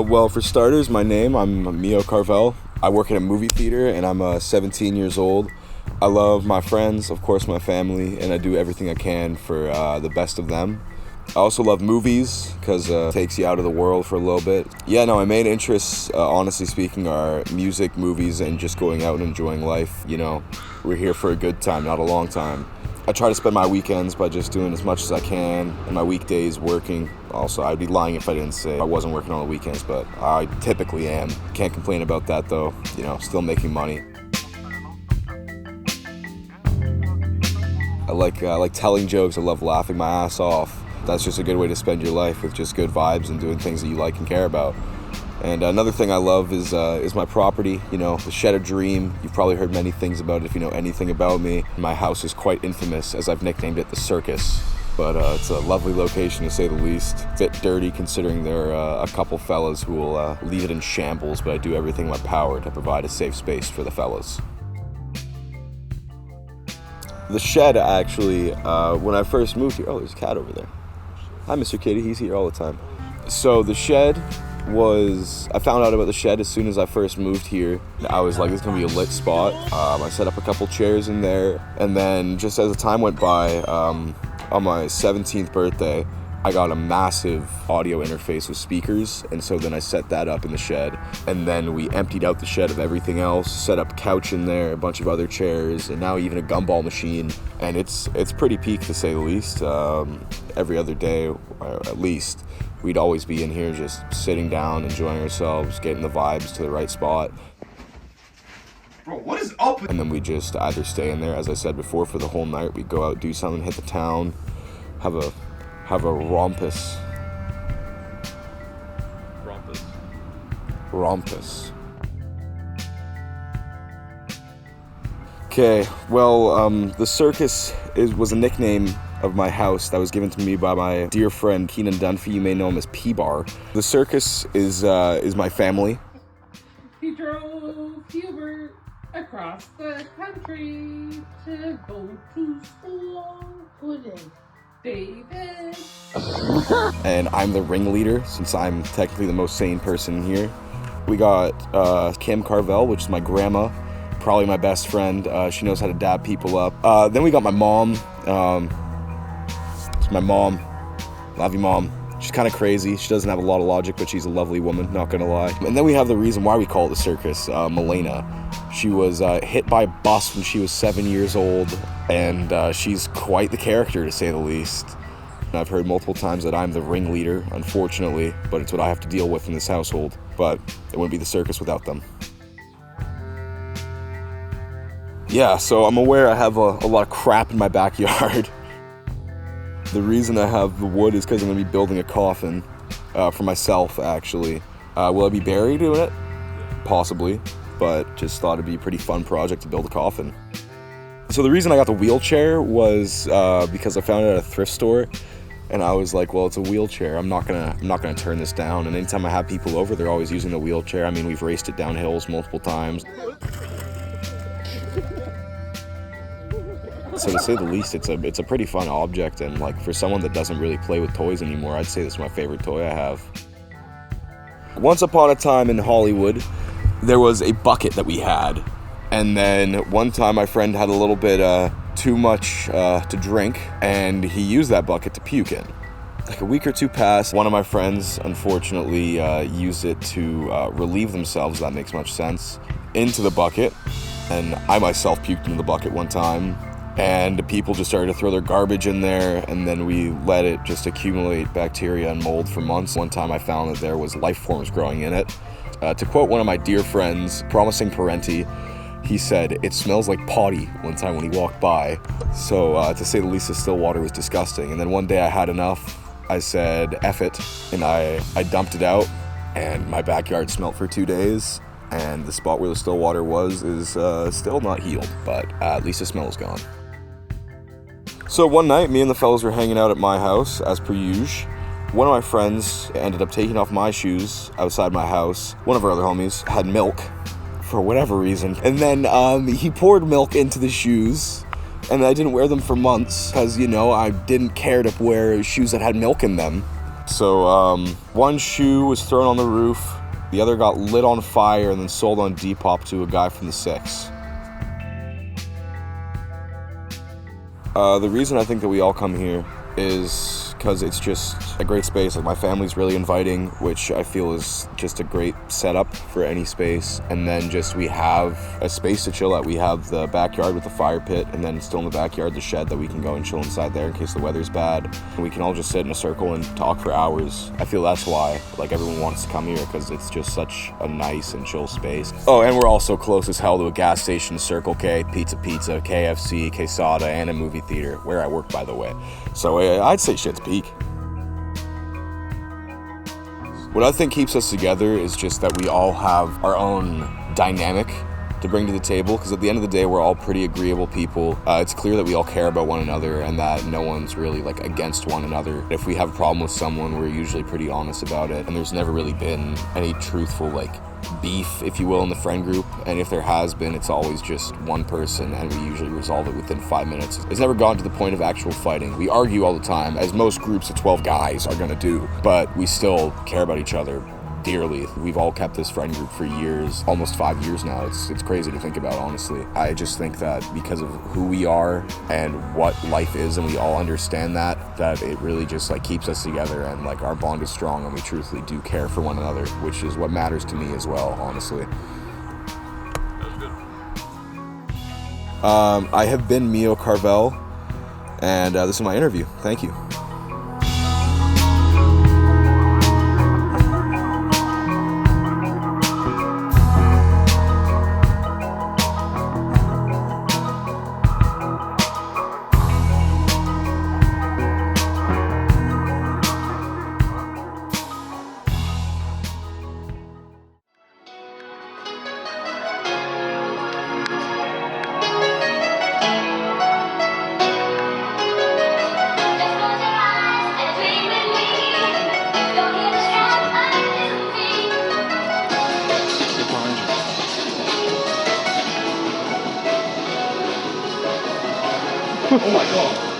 Well, for starters, I'm Mio Carvel. I work at a movie theater and I'm 17 years old. I love my friends, of course my family, and I do everything I can for the best of them. I also love movies because it takes you out of the world for a little bit. Yeah, no, my main interests, honestly speaking, are music, movies, and just going out and enjoying life. You know, we're here for a good time, not a long time. I try to spend my weekends by just doing as much as I can, and my weekdays working. Also, I'd be lying if I didn't say I wasn't working on the weekends, but I typically am. Can't complain about that though, you know, still making money. I like telling jokes, I love laughing my ass off. That's just a good way to spend your life, with just good vibes and doing things that you like and care about. And another thing I love is my property, you know, the Shed of Dream. You've probably heard many things about it if you know anything about me. My house is quite infamous, as I've nicknamed it the Circus. But it's a lovely location to say the least. A bit dirty considering there are a couple fellas who will leave it in shambles, but I do everything in my power to provide a safe space for the fellas. The Shed, actually, when I first moved here, oh, there's a cat over there. Hi, Mr. Kitty, he's here all the time. So the Shed I found out about the Shed as soon as I first moved here. I was like, this is gonna be a lit spot. I set up a couple chairs in there, and then just as the time went by, on my 17th birthday, I got a massive audio interface with speakers, and so then I set that up in the Shed, and then we emptied out the Shed of everything else, set up a couch in there, a bunch of other chairs, and now even a gumball machine, and it's pretty peak to say the least. Every other day, or at least, we'd always be in here just sitting down, enjoying ourselves, getting the vibes to the right spot. Bro, what is up? And then we just either stay in there, as I said before, for the whole night. We'd go out, do something, hit the town, have a rompus. Rompus. Okay, well, the Circus was a nickname of my house that was given to me by my dear friend Keenan Dunphy. You may know him as P-Bar. The Circus is my family. He drove Hubert across the country to go to school. Who did? David. And I'm the ringleader, since I'm technically the most sane person here. We got Kim Carvel, which is my grandma, probably my best friend. She knows how to dab people up. Then we got my mom. It's my mom. Love you, Mom. She's kind of crazy. She doesn't have a lot of logic, but she's a lovely woman, not gonna lie. And then we have the reason why we call it the Circus, Milena. She was hit by a bus when she was 7 years old, and she's quite the character, to say the least. I've heard multiple times that I'm the ringleader, unfortunately, but it's what I have to deal with in this household. But it wouldn't be the Circus without them. Yeah, so I'm aware I have a lot of crap in my backyard. The reason I have the wood is because I'm going to be building a coffin for myself, actually. Will I be buried in it? Possibly, but just thought it'd be a pretty fun project to build a coffin. So the reason I got the wheelchair was because I found it at a thrift store, and I was like, well, it's a wheelchair. I'm not gonna turn this down. And anytime I have people over, they're always using the wheelchair. I mean, we've raced it down hills multiple times. So to say the least, it's a pretty fun object, and like for someone that doesn't really play with toys anymore, I'd say this is my favorite toy I have. Once upon a time in Hollywood, there was a bucket that we had, and then one time my friend had a little bit too much to drink, and he used that bucket to puke in. Like a week or two passed, one of my friends unfortunately used it to relieve themselves, if that makes much sense, into the bucket, and I myself puked into the bucket one time. And people just started to throw their garbage in there, and then we let it just accumulate bacteria and mold for months. One time I found that there was life forms growing in it. To quote one of my dear friends, Promising Parenti, he said, "It smells like potty," one time when he walked by. So to say the least, the still water was disgusting. And then one day I had enough. I said, F it, and I dumped it out, and my backyard smelled for 2 days. And the spot where the still water was is still not healed, but at least the smell is gone. So one night, me and the fellas were hanging out at my house, as per usual. One of my friends ended up taking off my shoes outside my house. One of our other homies had milk, for whatever reason. And then he poured milk into the shoes, and I didn't wear them for months, because, you know, I didn't care to wear shoes that had milk in them. So one shoe was thrown on the roof, the other got lit on fire and then sold on Depop to a guy from the Six. The reason I think that we all come here is because it's just a great space. Like, my family's really inviting, which I feel is just a great setup for any space. And then just we have a space to chill at. We have the backyard with the fire pit, and then still in the backyard the shed that we can go and chill inside there in case the weather's bad. And we can all just sit in a circle and talk for hours. I feel that's why like everyone wants to come here, because it's just such a nice and chill space. Oh, and we're also close as hell to a gas station, Circle K, Pizza, KFC, Quesada, and a movie theater, where I work, by the way. So I'd say shit's peak. What I think keeps us together is just that we all have our own dynamic to bring to the table, because at the end of the day, we're all pretty agreeable people. It's clear that we all care about one another and that no one's really like against one another. If we have a problem with someone, we're usually pretty honest about it, and there's never really been any truthful like beef, if you will, in the friend group. And if there has been, it's always just one person, and we usually resolve it within 5 minutes. It's never gone to the point of actual fighting. We argue all the time, as most groups of 12 guys are gonna do, but we still care about each other dearly. We've all kept this friend group for years, almost 5 years now. It's crazy to think about, honestly. I just think that because of who we are and what life is, and we all understand that it really just like keeps us together, and like our bond is strong, and we truthfully do care for one another, which is what matters to me as well, honestly. I have been Mio Carvel, and this is my interview. Thank you. Oh my god.